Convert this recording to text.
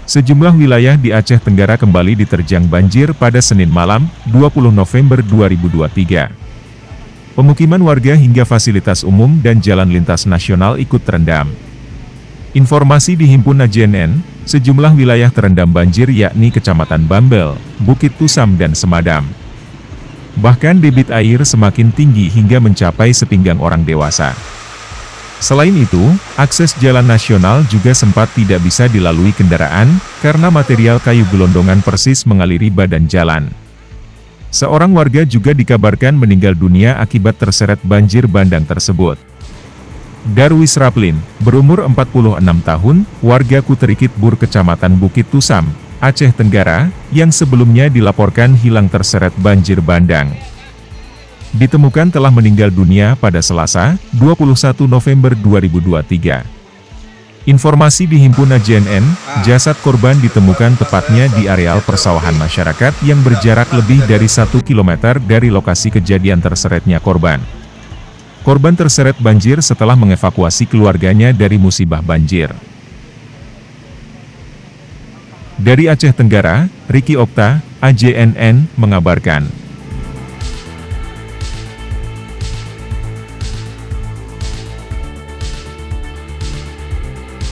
Sejumlah wilayah di Aceh Tenggara kembali diterjang banjir pada Senin malam, 20 November 2023. Pemukiman warga hingga fasilitas umum dan jalan lintas nasional ikut terendam. Informasi dihimpun JNN, sejumlah wilayah terendam banjir yakni Kecamatan Bambel, Bukit Tusam dan Semadam. Bahkan debit air semakin tinggi hingga mencapai sepinggang orang dewasa. Selain itu, akses jalan nasional juga sempat tidak bisa dilalui kendaraan, karena material kayu gelondongan persis mengaliri badan jalan. Seorang warga juga dikabarkan meninggal dunia akibat terseret banjir bandang tersebut. Darwis Raplin, berumur 46 tahun, warga Kuterikit Bur Kecamatan Bukit Tusam, Aceh Tenggara, yang sebelumnya dilaporkan hilang terseret banjir bandang, ditemukan telah meninggal dunia pada Selasa, 21 November 2023. Informasi dihimpun JNN, jasad korban ditemukan tepatnya di areal persawahan masyarakat yang berjarak lebih dari 1 km dari lokasi kejadian terseretnya korban. Korban terseret banjir setelah mengevakuasi keluarganya dari musibah banjir. Dari Aceh Tenggara, Riki Okta, AJNN, mengabarkan.